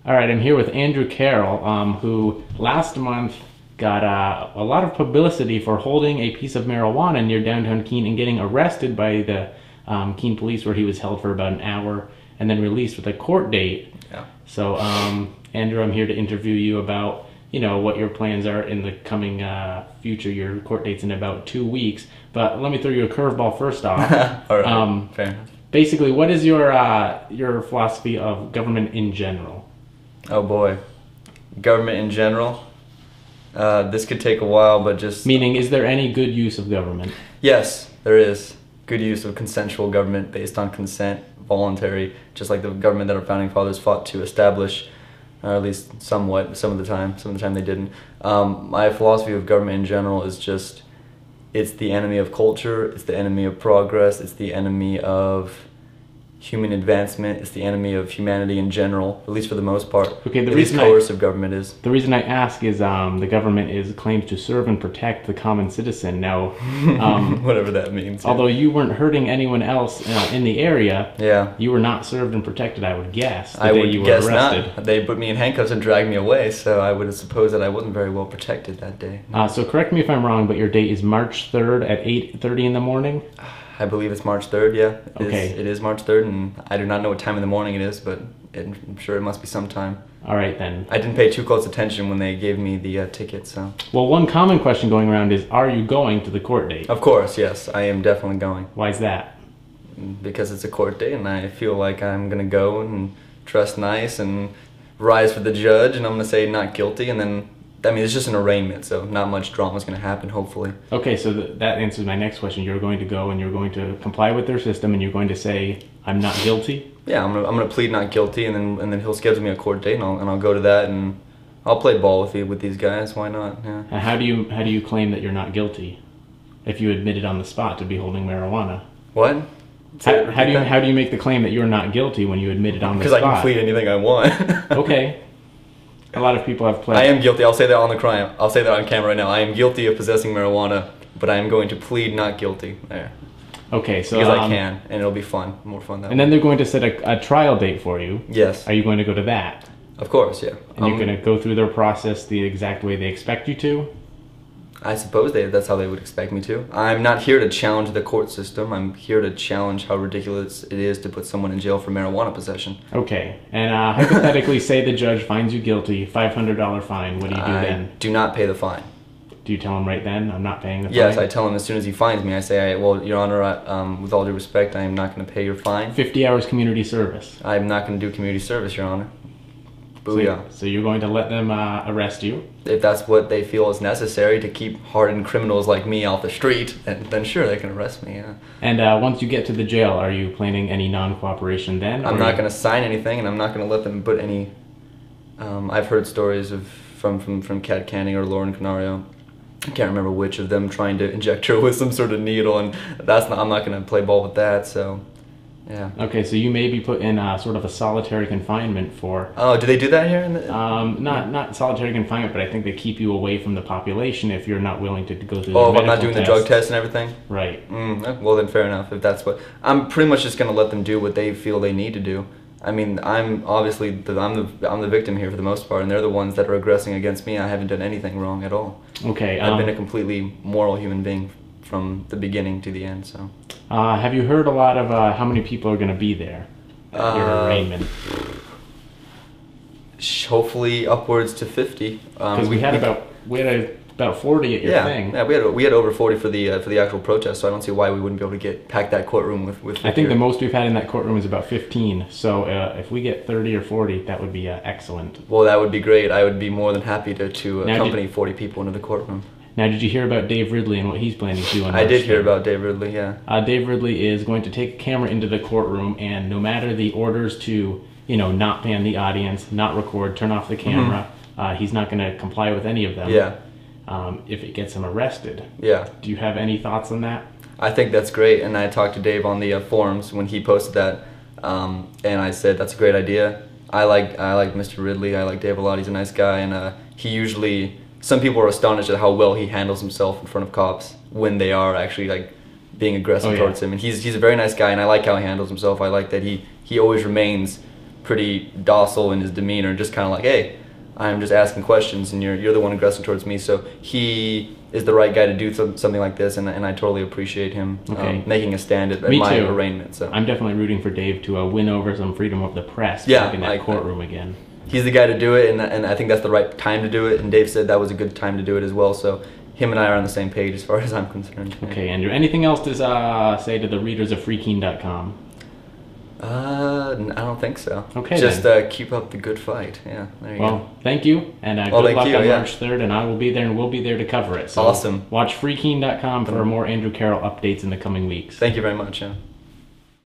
All right, I'm here with Andrew Carroll, who last month got a lot of publicity for holding a piece of marijuana near downtown Keene and getting arrested by the Keene police, where he was held for about an hour and then released with a court date. Yeah. So, Andrew, I'm here to interview you about, what your plans are in the coming future. Your court date's in about 2 weeks. But let me throw you a curveball first off. All right. Fair enough. Basically, what is your philosophy of government in general? Oh boy, government in general. This could take a while, but just Meaning, is there any good use of government? yes, there is good use of consensual government based on consent, voluntary, just like the government that our founding fathers fought to establish, or at least somewhat. Some of the time they didn't. My philosophy of government in general is just it's the enemy of culture, it's the enemy of progress, it's the enemy of human advancement, it's the enemy of humanity in general, at least for the most part. Okay, at least coercive government is. The reason I ask is the government is claims to serve and protect the common citizen. Now, whatever that means. Yeah. although you weren't hurting anyone else in the area, Yeah. you were not served and protected, I would guess, the I day would you were guess arrested. not. They put me in handcuffs and dragged me away, so I would suppose that I wasn't very well protected that day. So correct me if I'm wrong, but your date is March 3rd at 8:30 in the morning? I believe it's March 3rd, yeah. Okay. It is March 3rd, and I do not know what time in the morning it is, but I'm sure it must be sometime. All right, then. I didn't pay too close attention when they gave me the ticket, so. Well, one common question going around is, are you going to the court date? Of course, yes, I am definitely going. Why is that? Because it's a court date, and I feel like I'm going to go and dress nice and rise for the judge, and I'm going to say not guilty, and then, I mean, it's just an arraignment, so not much drama is going to happen, hopefully. Okay, so that answers my next question. You're going to go and you're going to comply with their system, and you're going to say, I'm not guilty? Yeah, I'm gonna plead not guilty, and then he'll schedule me a court date, and I'll go to that, and I'll play ball with these guys. Why not? Yeah. And how do you claim that you're not guilty if you admitted on the spot to be holding marijuana? What? How do you make the claim that you're not guilty when you admitted on the spot? Because I can plead anything I want. Okay. A lot of people have pled. I am guilty. I'll say that on the crime. I'll say that on camera right now. I am guilty of possessing marijuana, but I am going to plead not guilty. There. Okay, so Because I can, and it'll be fun, more fun that way. And then they're going to set a trial date for you. Yes. Are you going to go to that? Of course, yeah. And you're going to go through their process the exact way they expect you to? I suppose that's how they would expect me to. I'm not here to challenge the court system. I'm here to challenge how ridiculous it is to put someone in jail for marijuana possession. Okay, and hypothetically, say the judge finds you guilty, $500 fine. What do you do then? Do not pay the fine. Do you tell him right then, I'm not paying the fine? Yes, I tell him as soon as he finds me. I say, well, Your Honor, with all due respect, I am not going to pay your fine. 50 hours community service. I'm not going to do community service, Your Honor. Booyah. So you're going to let them arrest you? If that's what they feel is necessary to keep hardened criminals like me off the street, then sure, they can arrest me, yeah. And once you get to the jail, are you planning any non-cooperation then? I'm not going to sign anything, and I'm not going to let them put any... I've heard stories from Kat Canning or Lauren Canario. I can't remember which of them trying to inject her with some sort of needle, and I'm not going to play ball with that, so... Yeah. Okay, so you may be put in sort of a solitary confinement for... Oh, do they do that here? Not solitary confinement, but I think they keep you away from the population if you're not willing to go through the Oh, if I'm not medical doing the tests. drug test and everything? Right. Well, then fair enough, if that's what... I'm pretty much just going to let them do what they feel they need to do. I mean, I'm obviously... I'm the victim here for the most part, and they're the ones that are aggressing against me. I haven't done anything wrong at all. Okay. I've been a completely moral human being from the beginning to the end, so... have you heard a lot of how many people are going to be there at your arraignment? Hopefully upwards to 50. Because we had about 40 at your thing. Yeah, we had over 40 for the actual protest, so I don't see why we wouldn't be able to pack that courtroom with 50. I think the most we've had in that courtroom is about 15. So if we get 30 or 40, that would be excellent. Well, that would be great. I would be more than happy to accompany 40 people into the courtroom. Now, did you hear about Dave Ridley and what he's planning to do on I March did hear 3rd? about Dave Ridley, yeah. Dave Ridley is going to take a camera into the courtroom, and no matter the orders to, not pan the audience, not record, turn off the camera, he's not going to comply with any of them. Yeah. If it gets him arrested. Yeah. Do you have any thoughts on that? I think that's great, and I talked to Dave on the forums when he posted that, and I said that's a great idea. I like Mr. Ridley. I like Dave a lot. He's a nice guy, and he usually... Some people are astonished at how well he handles himself in front of cops when they are actually being aggressive towards him. And he's a very nice guy, and I like how he handles himself. I like that he always remains pretty docile in his demeanor, just kind of like, hey, I'm just asking questions, and you're the one aggressing towards me. So he is the right guy to do something like this, and I totally appreciate him making a stand at my arraignment. So I'm definitely rooting for Dave to win over some freedom of the press back in that courtroom again. He's the guy to do it, and I think that's the right time to do it. And Dave said that was a good time to do it as well. So him and I are on the same page as far as I'm concerned. Okay, Andrew. Anything else to say to the readers of freekeen.com? I don't think so. Okay, just keep up the good fight. Yeah, there you go. Thank you, and good luck on March 3rd, and I will be there, and we'll be there to cover it. So awesome. Watch freekeen.com for more Andrew Carroll updates in the coming weeks. Thank you very much. Yeah.